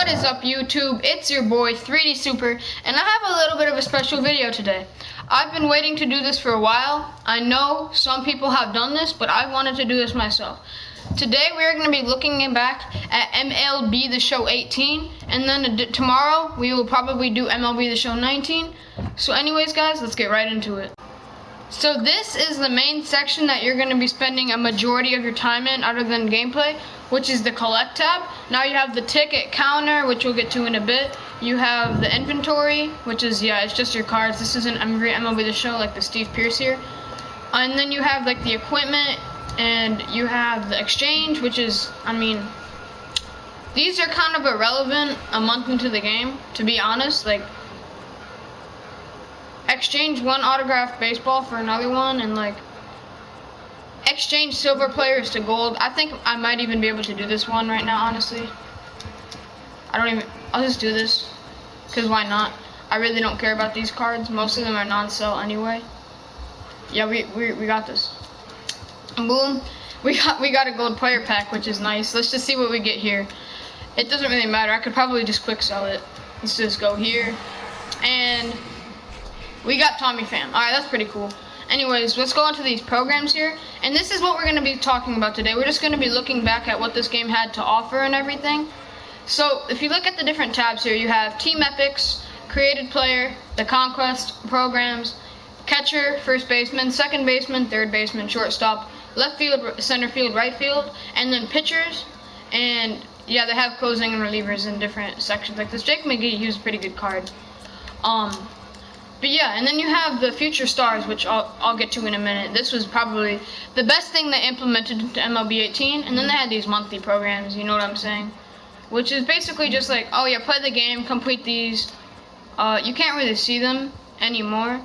What is up, YouTube? It's your boy 3D Super, and I have a little bit of a special video today. I've been waiting to do this for a while. I know some people have done this, but I wanted to do this myself. Today we're going to be looking back at MLB The Show 18, and then tomorrow we will probably do MLB The Show 19. So anyways guys, let's get right into it. So this is the main section that you're going to be spending a majority of your time in other than gameplay, which is the collect tab. Now you have the ticket counter, which we'll get to in a bit. You have the inventory, which is, it's just your cards. This isn't MLB The Show like the Steve Pierce here. And then you have like the equipment, and you have the exchange, which is, these are kind of irrelevant a month into the game, to be honest. Like, exchange one autographed baseball for another one, and like exchange silver players to gold. I think I might even be able to do this one right now, honestly. I'll just do this, because why not? I really don't care about these cards. Most of them are non-sell anyway. Yeah, we got this. And boom, we got a gold player pack, which is nice. Let's just see what we get here. It doesn't really matter. I could probably just quick sell it. Let's just go here, and we got Tommy Pham. Alright, that's pretty cool. Anyways, let's go into these programs here. And this is what we're going to be talking about today. We're just going to be looking back at what this game had to offer and everything. So, if you look at the different tabs here, you have Team Epics, Created Player, the Conquest Programs, Catcher, First Baseman, Second Baseman, Third Baseman, Shortstop, Left Field, Center Field, Right Field, and then Pitchers. And, yeah, they have closing and relievers in different sections like this. Jake McGee, he was a pretty good card. But yeah, and then you have the Future Stars, which I'll get to in a minute. This was probably the best thing they implemented into MLB 18, and then they had these monthly programs, you know what I'm saying? Which is basically just like, oh yeah, play the game, complete these. You can't really see them anymore.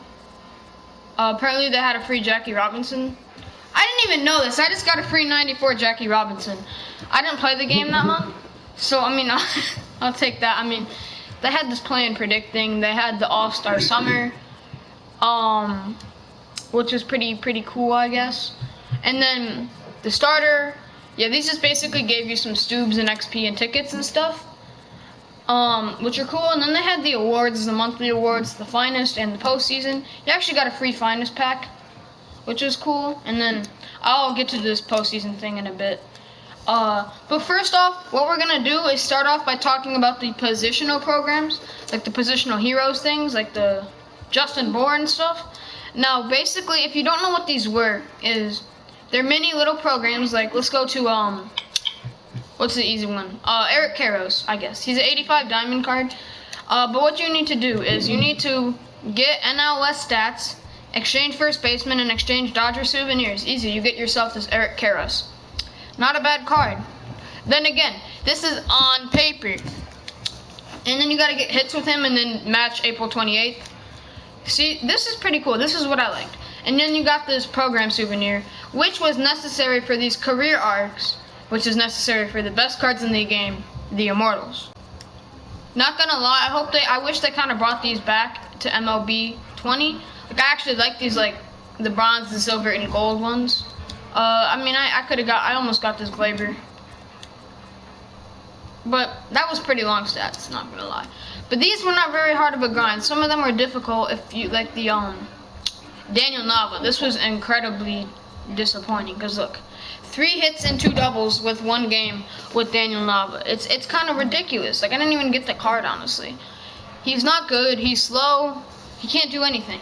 Apparently they had a free Jackie Robinson. I didn't even know this. I just got a free 94 Jackie Robinson. I didn't play the game that month, so I'll take that. They had this play and predict thing. They had the All-Star Summer, which was pretty cool, I guess. And then the starter, these just basically gave you some stubs and XP and tickets and stuff, which are cool. And then they had the awards, the monthly awards, the finest and the postseason. You actually got a free finest pack, which was cool. And then I'll get to this postseason thing in a bit. But first off, what we're gonna do is start off by talking about the positional programs, like the positional heroes things, like the Justin Bourne stuff. Now, basically, if you don't know what these were, they're mini little programs. Like, let's go to what's the easy one? Eric Karros, I guess. He's an 85 diamond card. But what you need to do is you need to get NLS stats, exchange first baseman, and exchange Dodger souvenirs. Easy. You get yourself this Eric Karros. Not a bad card. Then again, this is on paper. And then you gotta get hits with him and then match April 28th. See, this is pretty cool. This is what I liked. And then you got this program souvenir, which was necessary for these career arcs, which is necessary for the best cards in the game, the Immortals. Not gonna lie, I wish they kind of brought these back to MLB 20. Like, I actually like these, like the bronze, the silver, and gold ones. I almost got this Glaber, but that was pretty long stats, not gonna lie. But these were not very hard of a grind. Some of them were difficult if you like the Daniel Nava. This was incredibly disappointing because look, 3 hits and 2 doubles with 1 game with Daniel Nava. It's kind of ridiculous. Like, I didn't even get the card, honestly. He's not good. He's slow. He can't do anything.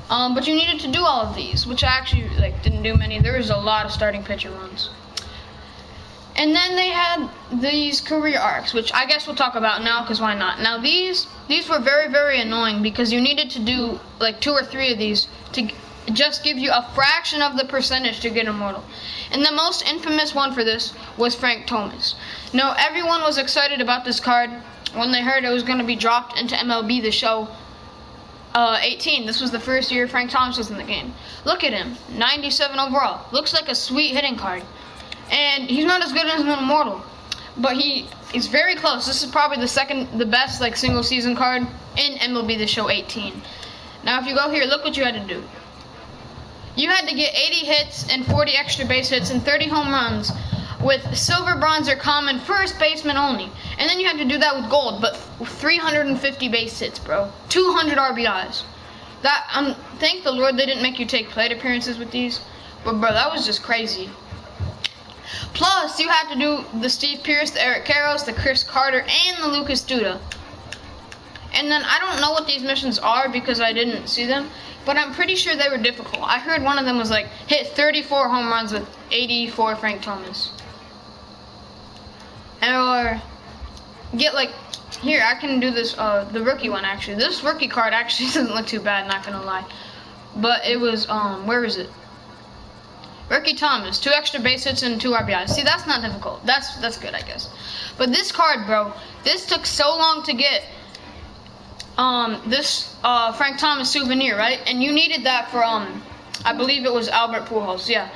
But you needed to do all of these, which I actually didn't do many. There was a lot of starting pitcher ones. And then they had these career arcs, which I guess we'll talk about now, because why not? Now these were very, very annoying because you needed to do like 2 or 3 of these to just give you a fraction of the percentage to get Immortal. And the most infamous one for this was Frank Thomas. Now everyone was excited about this card when they heard it was going to be dropped into MLB The Show 18. This was the first year Frank Thomas was in the game. Look at him, 97 overall. Looks like a sweet hitting card. And he's not as good as an Immortal, but he's very close. This is probably the best single season card in MLB The Show 18. Now if you go here, look what you had to do. You had to get 80 hits and 40 extra base hits and 30 home runs with silver, bronze, or common first baseman only. And then you had to do that with gold, but 350 base hits, bro. 200 RBIs. That thank the Lord they didn't make you take plate appearances with these. But bro, that was just crazy. Plus, you had to do the Steve Pearce, the Eric Karros, the Chris Carter, and the Lucas Duda. And then I don't know what these missions are because I didn't see them, but I'm pretty sure they were difficult. I heard one of them was like hit 34 home runs with 84 Frank Thomas. Or get like, here, I can do this, the rookie one actually. This rookie card actually doesn't look too bad, not gonna lie. But it was, where is it? Rookie Thomas, 2 extra base hits and 2 RBIs. See, that's not difficult. That's good, I guess. But this card, bro, this took so long to get. This Frank Thomas souvenir, right? And you needed that for I believe it was Albert Pujols, yeah.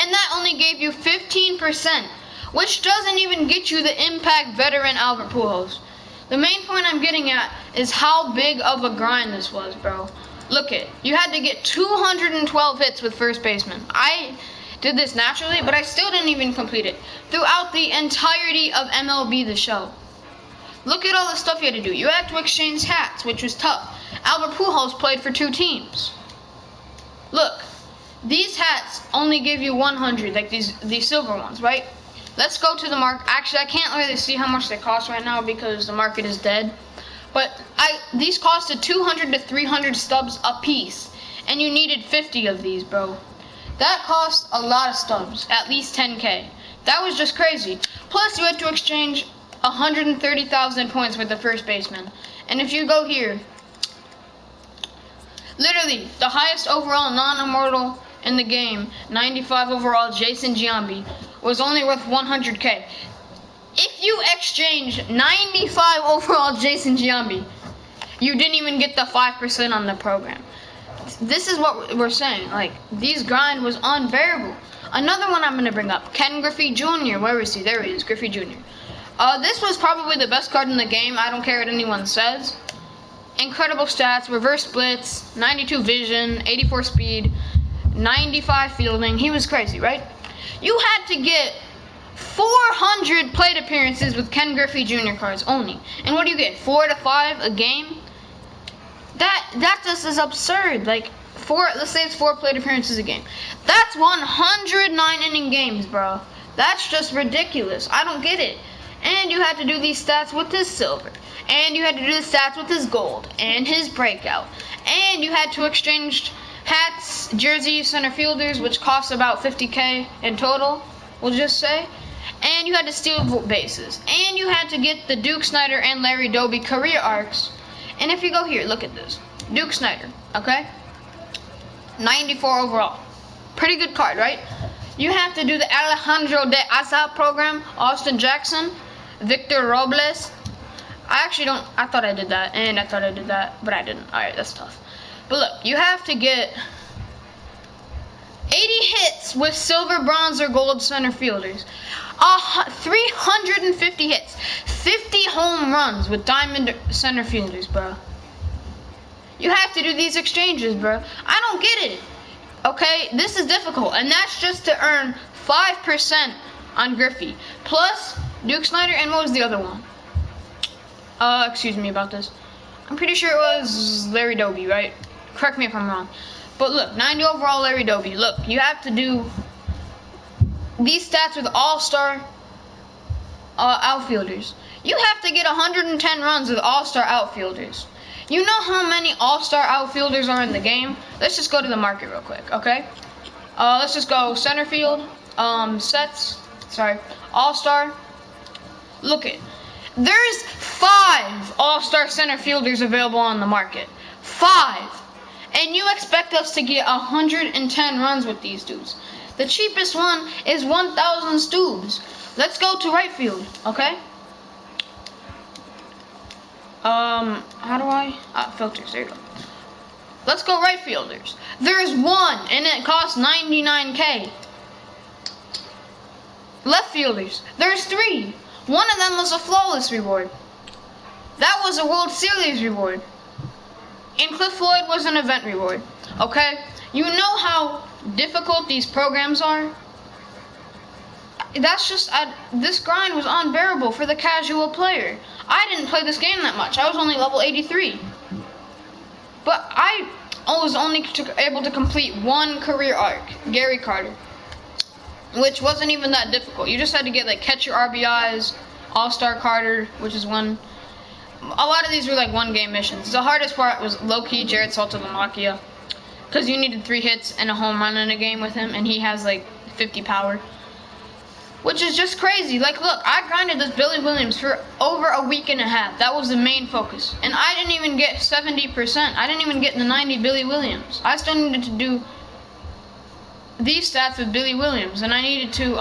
And that only gave you 15%, which doesn't even get you the impact veteran Albert Pujols. The main point I'm getting at is how big of a grind this was, bro. Look it, you had to get 212 hits with first baseman. I did this naturally, but I still didn't even complete it throughout the entirety of MLB The Show. Look at all the stuff you had to do. You had to exchange hats, which was tough. Albert Pujols played for 2 teams. Look, these hats only give you 100, like these silver ones, right? Let's go to the market. Actually, I can't really see how much they cost right now because the market is dead. But these costed 200 to 300 stubs a piece, and you needed 50 of these, bro. That cost a lot of stubs, at least 10K. That was just crazy. Plus, you had to exchange 130,000 points with the first baseman. And if you go here, literally the highest overall non-immortal in the game, 95 overall Jason Giambi, was only worth 100K. If you exchange 95 overall Jason Giambi, you didn't even get the 5% on the program. This is what we're saying. Like, these grind was unbearable. Another one I'm going to bring up, Ken Griffey Jr. Where is he? There he is, Griffey Jr. This was probably the best card in the game. I don't care what anyone says. Incredible stats, reverse splits, 92 vision, 84 speed, 95 fielding. He was crazy, right? You had to get 400 plate appearances with Ken Griffey Jr. cards only. And what do you get? 4 to 5 a game? That just is absurd. Like, let's say it's 4 plate appearances a game. That's 109 inning games, bro. That's just ridiculous. I don't get it. And you had to do these stats with his silver. And you had to do the stats with his gold. And his breakout. And you had to exchange hats, jerseys, center fielders, which cost about 50K in total, we'll just say. And you had to steal bases. And you had to get the Duke Snider and Larry Doby career arcs. And if you go here, look at this. Duke Snider, okay? 94 overall. Pretty good card, right? You have to do the Alejandro de Asa program, Austin Jackson, Victor Robles. I thought I did that, and I thought I did that, but I didn't. Alright, that's tough. But look, you have to get 80 hits with silver, bronze, or gold center fielders. 350 hits. 50 home runs with diamond center fielders, bro. You have to do these exchanges, bro. I don't get it. Okay, this is difficult, and that's just to earn 5% on Griffey. Plus, Duke Snider, and what was the other one? Excuse me about this. I'm pretty sure it was Larry Doby, right? Correct me if I'm wrong. But look, 90 overall Larry Doby. Look, you have to do these stats with all-star outfielders. You have to get 110 runs with all-star outfielders. You know how many all-star outfielders are in the game? Let's just go to the market real quick, okay? Let's just go center field, all-star. Look it. There's 5 all-star center fielders available on the market. 5. And you expect us to get 110 runs with these dudes. The cheapest one is 1,000 stubs. Let's go to right field, okay? How do I? Filters, there you go. Let's go right fielders. There's 1, and it costs 99K. Left fielders, there's 3. One of them was a flawless reward. That was a World Series reward. And Cliff Floyd was an event reward. Okay? You know how difficult these programs are? this grind was unbearable for the casual player. I didn't play this game that much. I was only level 83. But I was only able to complete one career arc, Gary Carter, which wasn't even that difficult. You just had to get like catch your RBIs, All-Star Carter, which is one. A lot of these were like one-game missions. The hardest part was low-key Jared Saltalamacchia, because you needed 3 hits and a home run in a game with him, and he has like 50 power. Which is just crazy. Like, look, I grinded this Billy Williams for over a week and a half. That was the main focus. And I didn't even get 70%. I didn't even get the 90 Billy Williams. I still needed to do these stats with Billy Williams. And I needed to,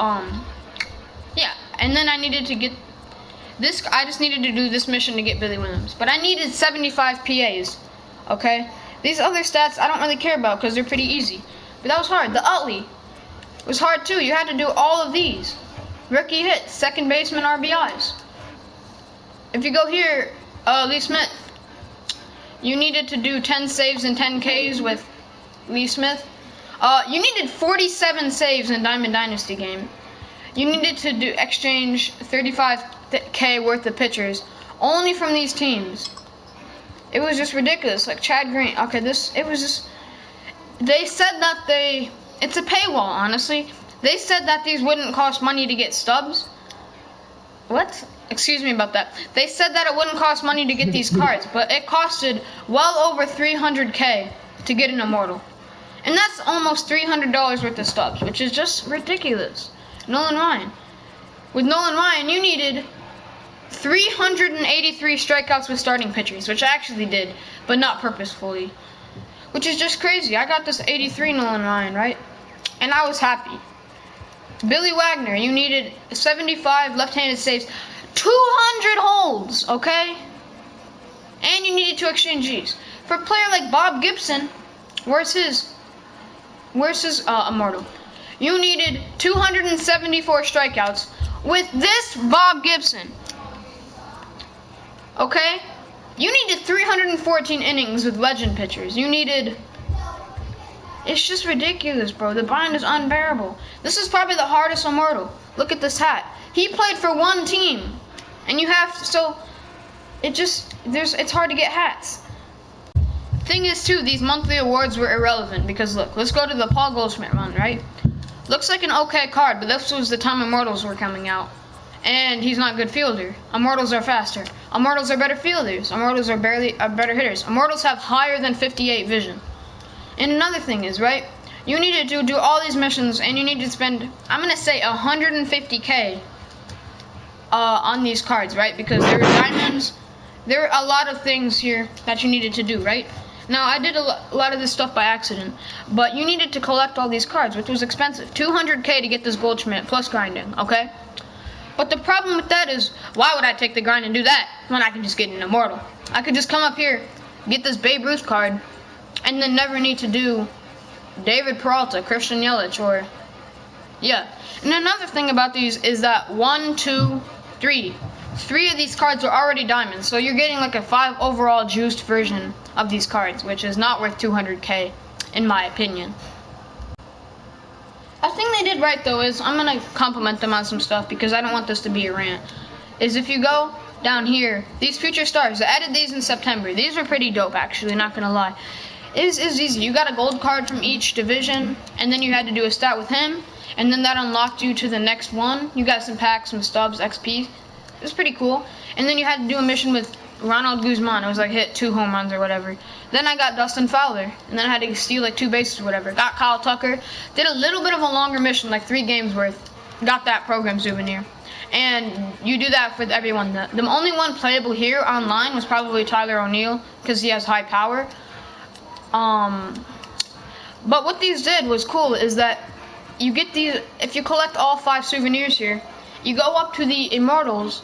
yeah. And then I needed to get this. I just needed to do this mission to get Billy Williams. But I needed 75 PAs, okay? These other stats I don't really care about because they're pretty easy. But that was hard. The Utley was hard too. You had to do all of these. Rookie hits, second baseman RBIs. If you go here, Lee Smith, you needed to do 10 saves and 10 Ks with Lee Smith. You needed 47 saves in Diamond Dynasty game. You needed to do exchange 35K worth of pitchers only from these teams. It was just ridiculous. Like Chad Green. Okay, they said that it's a paywall, honestly. They said that these wouldn't cost money to get stubs. What? Excuse me about that. They said that it wouldn't cost money to get these cards, but it costed well over 300K to get an Immortal. And that's almost $300 worth of stubs, which is just ridiculous. Nolan Ryan. With Nolan Ryan, you needed 383 strikeouts with starting pitchers, which I actually did, but not purposefully. Which is just crazy. I got this 83 Nolan Ryan, right? And I was happy. Billy Wagner, you needed 75 left-handed saves, 200 holds, okay? And you needed 2 exchange Gs. For a player like Bob Gibson, where's his Immortal? You needed 274 strikeouts with this Bob Gibson. Okay? You needed 314 innings with legend pitchers. You needed... It's just ridiculous, bro. The bind is unbearable. This is probably the hardest Immortal. Look at this hat. He played for one team. And you have... So, it's hard to get hats. Thing is, too, these monthly awards were irrelevant. Because, look, let's go to the Paul Goldschmidt run, right? Looks like an okay card, but this was the time Immortals were coming out. And he's not a good fielder. Immortals are faster. Immortals are better fielders. Immortals are better hitters. Immortals have higher than 58 vision. And another thing is, right, you needed to do all these missions, and you need to spend, I'm going to say, 150K on these cards, right? Because there were diamonds. There were a lot of things here that you needed to do, right? Now, I did a lot of this stuff by accident, but you needed to collect all these cards, which was expensive. 200K to get this Goldschmidt, plus grinding, okay? But the problem with that is, why would I take the grind and do that when I can just get an Immortal? I could just come up here, get this Babe Ruth card, and then never need to do David Peralta, Christian Yelich, or... Yeah. And another thing about these is that 1, 2, 3. 3 of these cards are already diamonds, so you're getting like a 5 overall juiced version of these cards, which is not worth 200K, in my opinion. A thing they did right, though, is I'm going to compliment them on some stuff because I don't want this to be a rant. Is if you go down here, these future stars, I added these in September. These were pretty dope, actually, not going to lie. It was easy. You got a gold card from each division, and then you had to do a stat with him, and then that unlocked you to the next one. You got some packs, some stubs, XP. It was pretty cool. And then you had to do a mission with Ronald Guzman. It was like hit 2 home runs or whatever. Then I got Dustin Fowler, and then I had to steal like 2 bases or whatever. Got Kyle Tucker. Did a little bit of a longer mission, like 3 games worth. Got that program souvenir. And you do that with everyone. The only one playable here online was probably Tyler O'Neill, because he has high power. But what these did was cool is that you get these, if you collect all 5 souvenirs here, you go up to the Immortals.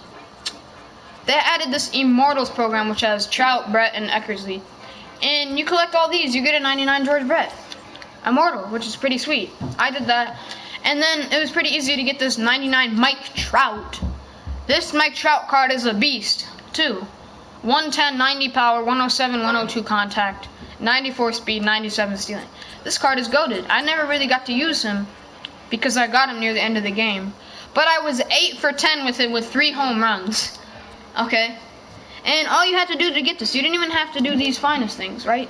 They added this Immortals program, which has Trout, Brett, and Eckersley. And you collect all these, you get a 99 George Brett Immortal, which is pretty sweet. I did that. And then it was pretty easy to get this 99 Mike Trout. This Mike Trout card is a beast, too. 110, 90 power, 107, 102 contact, 94 speed, 97 stealing. This card is goated. I never really got to use him because I got him near the end of the game. But I was 8 for 10 with it with 3 home runs. Okay? And all you had to do to get this, you didn't even have to do these finest things, right?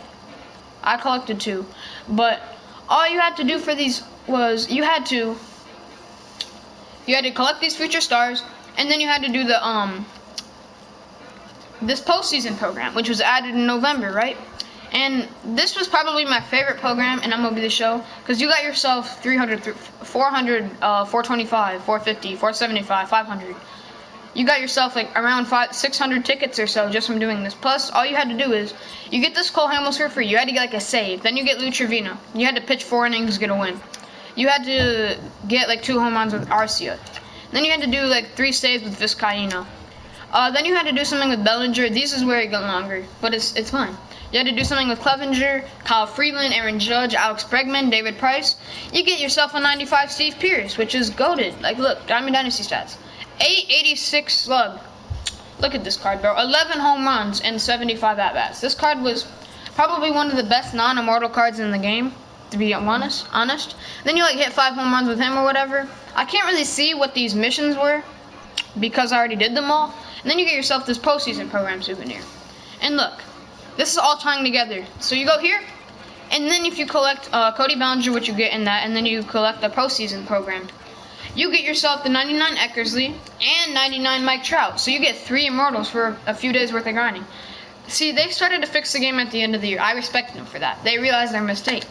I collected 2. But all you had to do for these was you had to collect these future stars, and then you had to do the this postseason program, which was added in November, right? And this was probably my favorite program in MLB The Show, because you got yourself 300, 400, 425, 450, 475, 500. You got yourself like around 600 tickets or so just from doing this. Plus, all you had to do is, you get this Cole Hamels for free. You had to get like a save. Then you get Lou Trevino. You had to pitch 4 innings to get a win. You had to get like 2 home runs with Arcia. Then you had to do like 3 saves with Vizcaíno. Then you had to do something with Bellinger. These is where it got longer, but it's fine. You had to do something with Clevenger, Kyle Freeland, Aaron Judge, Alex Bregman, David Price. You get yourself a 95 Steve Pearce, which is goated. Like, look, Diamond Dynasty stats. 886 slug. Look at this card, bro. 11 home runs and 75 at-bats. This card was probably one of the best non-immortal cards in the game, to be honest. Then you like hit 5 home runs with him or whatever. I can't really see what these missions were because I already did them all. And then you get yourself this postseason program souvenir. And look, this is all tying together. So you go here, and then if you collect Cody Bellinger, which you get in that, and then you collect the postseason program, you get yourself the 99 Eckersley and 99 Mike Trout. So you get 3 immortals for a few days worth of grinding. See, they started to fix the game at the end of the year. I respect them for that. They realized their mistake.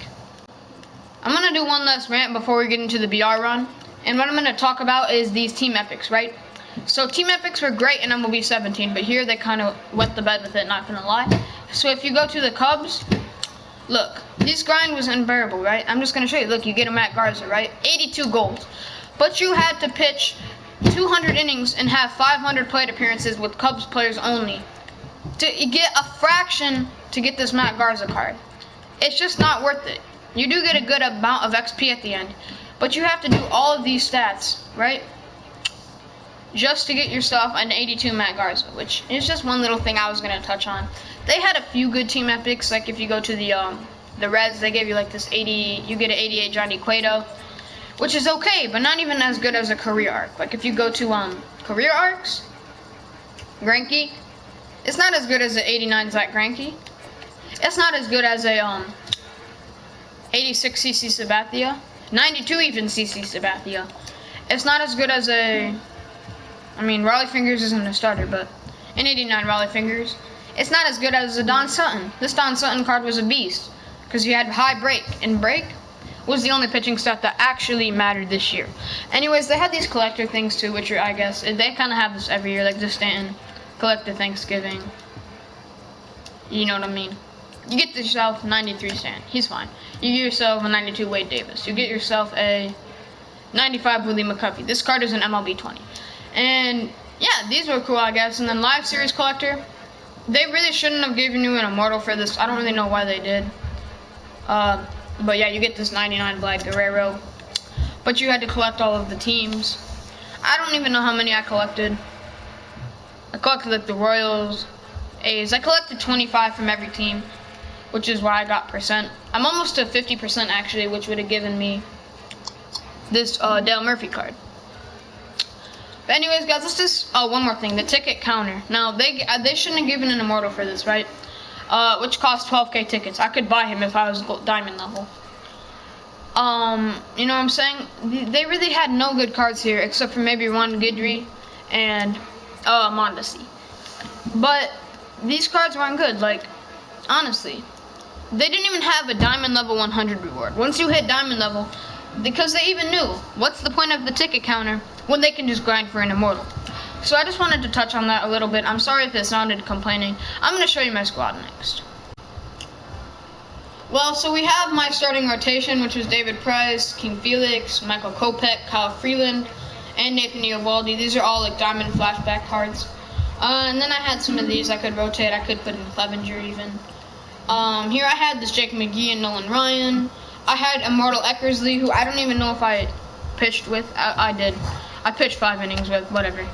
I'm going to do one last rant before we get into the BR run. And what I'm going to talk about is these team epics, right? So team epics were great in MLB 17, but here they kind of wet the bed with it, not going to lie. So if you go to the Cubs, look, this grind was unbearable, right? I'm just going to show you. Look, you get a Matt Garza, right? 82 goals. But you had to pitch 200 innings and have 500 plate appearances with Cubs players only to get a fraction to get this Matt Garza card. It's just not worth it. You do get a good amount of XP at the end, but you have to do all of these stats, right? Just to get yourself an 82 Matt Garza, which is just one little thing I was going to touch on. They had a few good team epics, like if you go to the Reds, they gave you like this 80, you get an 88 Johnny Cueto, which is okay, but not even as good as a career arc. Like if you go to career arcs, Greinke, it's not as good as an 89 Zach Greinke. It's not as good as a 86 CC Sabathia, 92 even CC Sabathia. It's not as good as a, I mean, Raleigh Fingers isn't a starter, but an 89 Raleigh Fingers. It's not as good as a Don Sutton. This Don Sutton card was a beast because you had high break, and break was the only pitching stat that actually mattered this year. Anyways, they had these collector things too, which are, I guess, they kind of have this every year, like the Stanton collector Thanksgiving. You know what I mean? You get yourself 93 Stanton. He's fine. You get yourself a 92 Wade Davis. You get yourself a 95 Willie McCovey. This card is an MLB 20. And yeah, these were cool, I guess. And then Live Series Collector, they really shouldn't have given you an immortal for this. I don't really know why they did. But yeah, you get this 99 Vlad Guerrero. But you had to collect all of the teams. I don't even know how many I collected. I collected like the Royals, A's. I collected 25 from every team, which is why I got percent. I'm almost to 50% actually, which would have given me this Dale Murphy card. But anyways, guys, let's just one more thing, the ticket counter. Now they shouldn't have given an immortal for this, right? Which cost 12k tickets. I could buy him if I was diamond level. You know what I'm saying? They really had no good cards here except for maybe Ron Guidry and Mondesi. But these cards weren't good. Like, honestly, they didn't even have a diamond level 100 reward. Once you hit diamond level, because they even knew what's the point of the ticket counter when they can just grind for an immortal. So I just wanted to touch on that a little bit. I'm sorry if it sounded complaining. I'm going to show you my squad next. Well, so we have my starting rotation, which was David Price, King Felix, Michael Kopech, Kyle Freeland, and Nathan Eovaldi. These are all like diamond flashback cards. And then I had some of these I could rotate. I could put in Clevenger even. Here I had this Jake McGee and Nolan Ryan. I had Immortal Eckersley, who I don't even know if I pitched with. I did. I pitched 5 innings with, whatever.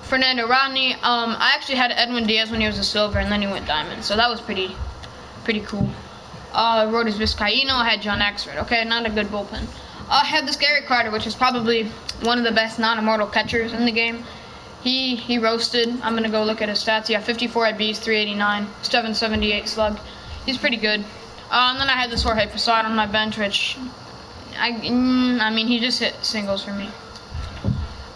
Fernando Rodney. I actually had Edwin Diaz when he was a silver, and then he went diamond. So that was pretty cool. Robles Vizcaíno. I had John Axford. Okay, not a good bullpen. I had this Garrett Carter, which is probably one of the best non-immortal catchers in the game. He roasted. I'm going to go look at his stats. Yeah, 54 at B's, 389, 778 slug. He's pretty good. And then I had this Jorge Posada on my bench, which, I mean, he just hit singles for me.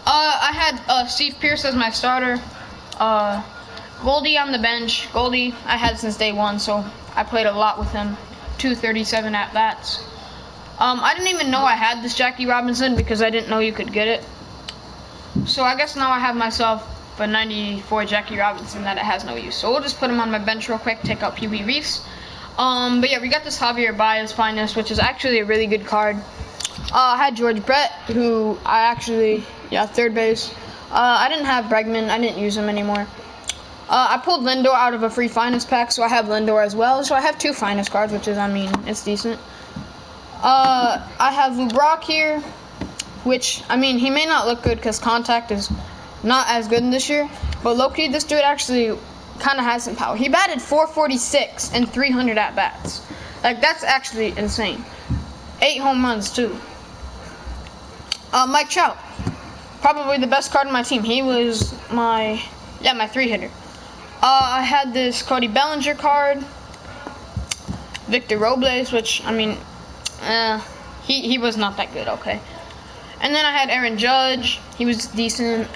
I had Steve Pearce as my starter. Goldie on the bench. Goldie I had since day one, so I played a lot with him. 237 at-bats. I didn't even know I had this Jackie Robinson because I didn't know you could get it. So I guess now I have myself a 94 Jackie Robinson that it has no use. So we'll just put him on my bench real quick, take out Pee Wee Reese. But yeah, we got this Javier Baez Finest, which is actually a really good card. I had George Brett, who I actually, third base. I didn't have Bregman, I didn't use him anymore. I pulled Lindor out of a free Finest pack, so I have Lindor as well. So I have 2 Finest cards, which is, I mean, it's decent. I have Lou Brock here, which, I mean, he may not look good because contact is not as good this year, but low-key, this dude actually kind of has some power. He batted .446 and 300 at-bats. Like, that's actually insane. 8 home runs, too. Mike Trout, probably the best card on my team. He was my 3-hitter. I had this Cody Bellinger card, Victor Robles, which, I mean, he was not that good, okay. And then I had Aaron Judge. He was decent.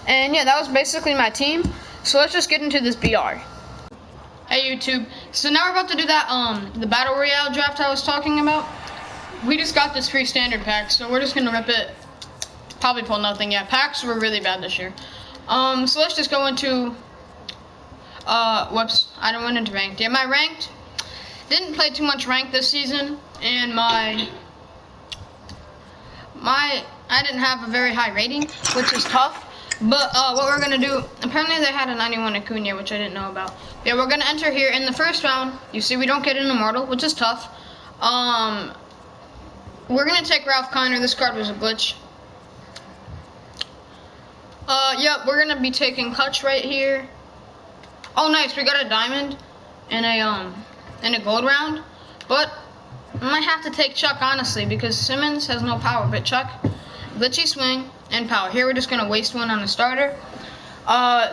And yeah, that was basically my team. So let's just get into this BR. Hey YouTube. So now we're about to do that the Battle Royale draft I was talking about. We just got this free standard pack, so we're just gonna rip it. Probably pull nothing. Yeah, packs were really bad this year. So let's just go into whoops, I don't went into ranked. Yeah, my ranked didn't play too much ranked this season, and I didn't have a very high rating, which is tough. But what we're gonna do, apparently they had a 91 Acuna, which I didn't know about. Yeah, we're gonna enter here in the first round. You see, we don't get an immortal, which is tough. We're gonna take Ralph Kiner. This card was a glitch. Yep, we're gonna be taking Hutch right here. Oh, nice, we got a diamond in a gold round, but I might have to take Chuck, honestly, because Simmons has no power, but Chuck, glitchy swing, and power. Here we're just going to waste one on the starter.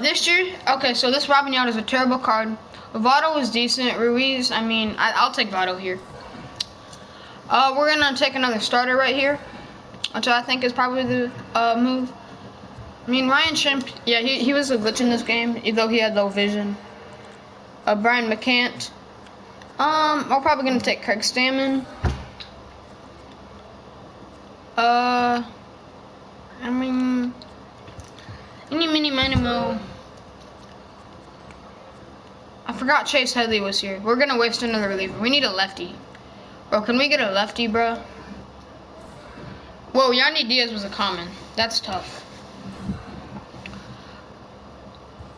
This year, okay, so this Robin Yount is a terrible card. Votto is decent. Ruiz, I mean, I'll take Votto here. We're going to take another starter right here, which I think is probably the move. I mean, Ryan Schimpf, yeah, he was a glitch in this game, even though he had low vision. Brian McCant. We're probably going to take Craig Stammen. I mean, mini-mo. I forgot Chase Headley was here. We're going to waste another reliever. We need a lefty. Bro, can we get a lefty, bro? Whoa, Yandy Diaz was a common. That's tough.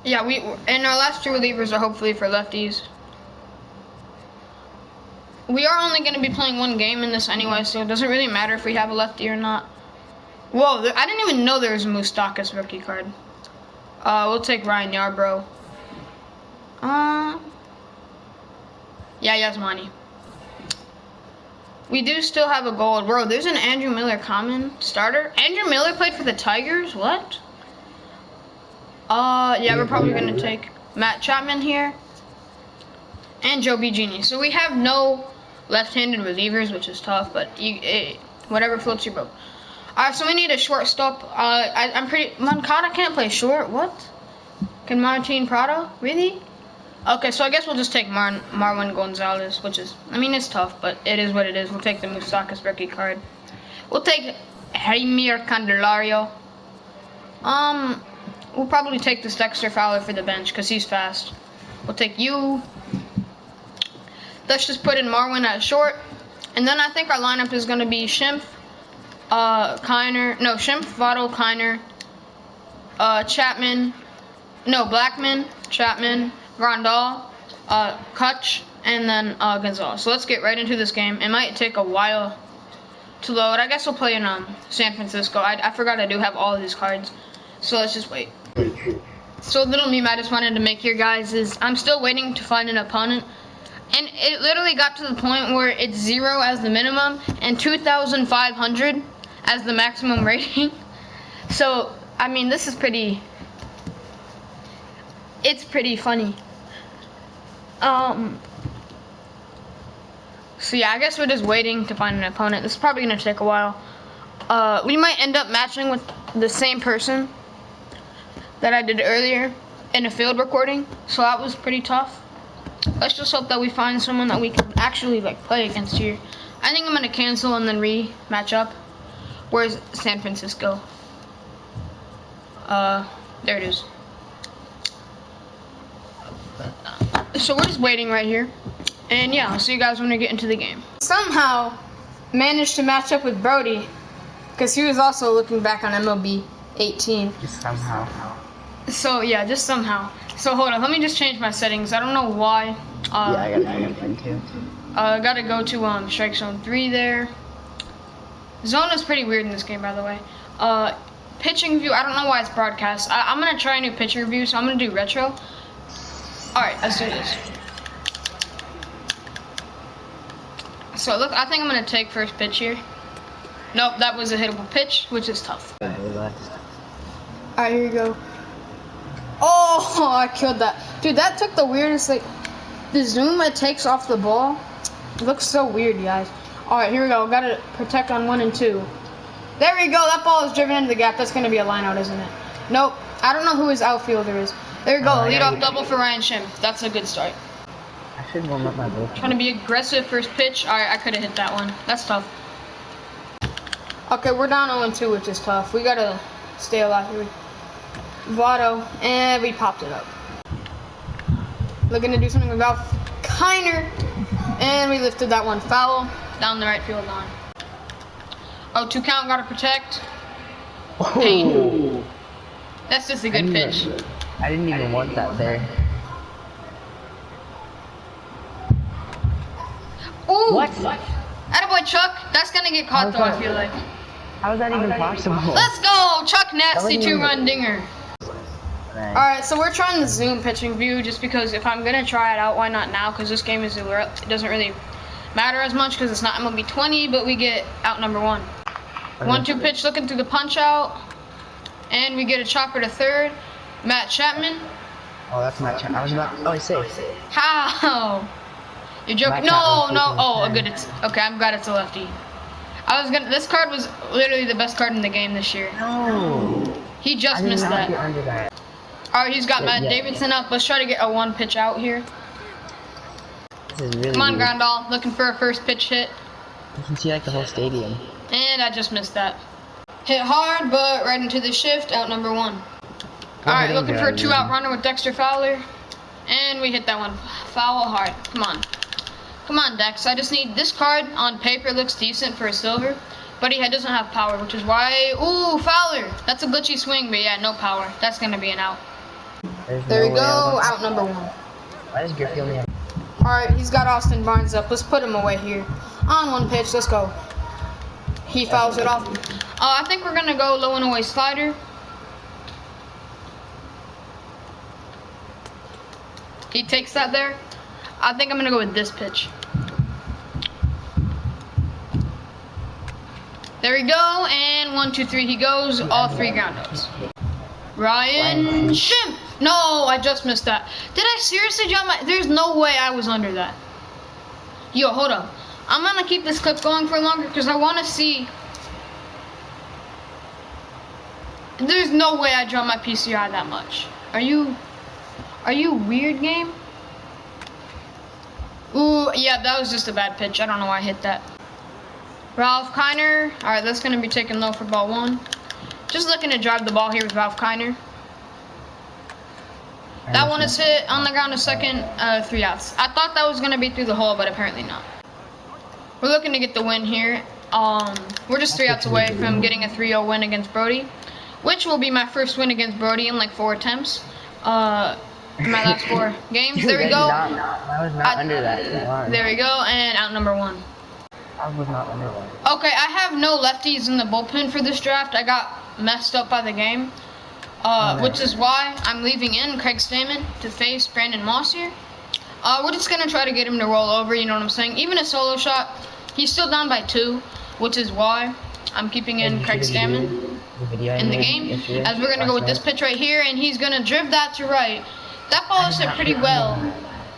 Yeah, and our last 2 relievers are hopefully for lefties. We are only going to be playing 1 game in this anyway, so it doesn't really matter if we have a lefty or not. Whoa, I didn't even know there was a Moustakas rookie card. We'll take Ryan Yarbrough. Yeah, Yasmani. We do still have a gold. Bro, there's an Andrew Miller common starter. Andrew Miller played for the Tigers? What? Yeah, we're probably going to take Matt Chapman here. And Joe B. Genie. So we have no left-handed relievers, which is tough, but whatever floats your boat. Alright, so we need a shortstop. Moncada can't play short. What? Can Martin Prado? Really? Okay, so I guess we'll just take Marwin Gonzalez, which is, I mean, it's tough, but it is what it is. We'll take the Moustakas rookie card. We'll take Jaime Candelario. We'll probably take this Dexter Fowler for the bench, because he's fast. We'll take you. Let's just put in Marwin at short. And then I think our lineup is going to be Schimpf, Schimpf, Votto, Kiner, Chapman, Blackman, Chapman, Grandal, Kutch, and then Gonzalez. So let's get right into this game. It might take a while to load. I guess we'll play in San Francisco. I forgot I do have all of these cards. So let's just wait. So a little meme I just wanted to make here, guys, is I'm still waiting to find an opponent. And it literally got to the point where it's 0 as the minimum and 2,500 as the maximum rating. So, I mean, this is pretty, it's pretty funny. So yeah, I guess we're just waiting to find an opponent. This is probably gonna take a while. We might end up matching with the same person that I did earlier in a field recording. So that was pretty tough. Let's just hope that we find someone that we can actually like play against here. I think I'm gonna cancel and then match up. Where's San Francisco? There it is. So we're just waiting right here. And yeah, I'll see you guys when we get into the game. Somehow managed to match up with Brody because he was also looking back on MLB 18. Just somehow. So yeah, just somehow. So hold on, let me just change my settings. I don't know why. Yeah, I gotta find too. I gotta go to strike zone 3 there. Zone is pretty weird in this game, by the way. Pitching view, I don't know why it's broadcast. I'm gonna try a new pitcher view, so I'm gonna do retro. Alright, let's do this. So look, I think I'm gonna take first pitch here. Nope, that was a hittable pitch, which is tough. Alright, here you go. Oh, I killed that. Dude, that took the weirdest, like, the zoom it takes off the ball. It looks so weird, guys. Alright, here we go. Gotta protect on 1 and 2. There we go. That ball is driven into the gap. That's gonna be a line out, isn't it? Nope. I don't know who his outfielder is. There we go. Lead off double for Ryan Shim. That's a good start. I should warm up my bullpen. Trying to be aggressive first pitch. Alright, I could have hit that one. That's tough. Okay, we're down 0-2, which is tough. We gotta stay alive here. Votto, and we popped it up. Looking to do something about Kiner, and we lifted that one foul down the right field line. 0-2 count, gotta protect. Hey. That's just a good pitch. I didn't even want that there. Ooh! What? Attaboy, Chuck. That's gonna get caught though, I feel like. How is that even possible? Let's go! Chuck Nasty 2-run dinger. Nice. Alright, so we're trying the zoom pitching view just because if I'm gonna try it out, why not now? Because this game is, it doesn't really matter as much because it's not MLB 20, but we get out number 1. 1-2 pitch, looking through the punch out, and we get a chopper to third. Matt Chapman. Oh, that's Matt Chapman. I was about. Oh, he's safe. How? You're joking? No. Oh, good. Okay. I'm glad it's a lefty. This card was literally the best card in the game this year. No. He just missed that. Alright, he's got Matt Davidson up. Let's try to get a 1 pitch out here. This is really Come on, weird. Grandal. Looking for a first pitch hit. You can see like the whole stadium. And I just missed that. Hit hard, but right into the shift, out number 1. Alright, looking for a 2-out runner with Dexter Fowler. And we hit that one foul hard. Come on. Come on, Dex. I just need this card on paper looks decent for a silver. But he doesn't have power, which is why... Ooh, Fowler. That's a glitchy swing, but yeah, no power. That's going to be an out. There we go, out number 1. Why does Griffey only have... Alright, he's got Austin Barnes up. Let's put him away here. On 1 pitch, let's go. He fouls it off. I think we're going to go low and away slider. He takes that there. I think I'm going to go with this pitch. There we go, and 1, 2, 3, he goes, all 3 ground outs. Ryan Shim! No, I just missed that. Did I seriously jump there's no way I was under that. Yo, hold up. I'm gonna keep this clip going for longer because I wanna see. There's no way I jumped my PCI that much. Are you weird, game? Ooh, yeah, that was just a bad pitch. I don't know why I hit that. Ralph Kiner. Alright, that's going to be taken low for ball 1. Just looking to drive the ball here with Ralph Kiner. That one is hit on the ground to second, 3 outs. I thought that was going to be through the hole, but apparently not. We're looking to get the win here. We're just 3 outs away from getting a 3-0 win against Brody, which will be my first win against Brody in like 4 attempts. In my last 4 games. There we go. I was not under that. There we go, and out number 1. I was not under that. Okay, I have no lefties in the bullpen for this draft. I got messed up by the game, which is why I'm leaving in Craig Stamen to face Brandon Moss here. We're just going to try to get him to roll over, you know what I'm saying? Even a solo shot, he's still down by 2, which is why I'm keeping in Craig Stammen in the game. As we're going to go with this pitch right here, and he's going to drive that to right. That ball is hit pretty well.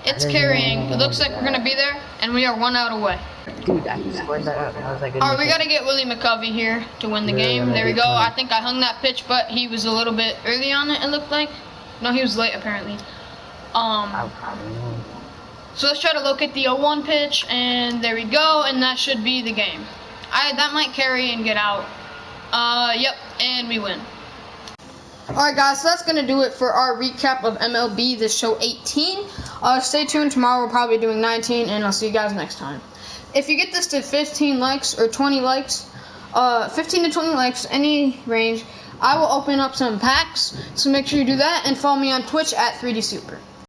It's carrying. It looks like we're going to be there, and we are 1 out away. Dude, I scored that. I was like, all right, we got to get Willie McCovey here to win the game. There we go. I think I hung that pitch, but he was a little bit early on it, it looked like. No, he was late, apparently. So let's try to locate the 0-1 pitch, and there we go, and that should be the game. That might carry and get out. Yep, and we win. Alright guys, so that's going to do it for our recap of MLB, this show 18. Stay tuned, tomorrow we're probably doing 19, and I'll see you guys next time. If you get this to 15 likes or 20 likes, 15 to 20 likes, any range, I will open up some packs, so make sure you do that, and follow me on Twitch at 3DSuper.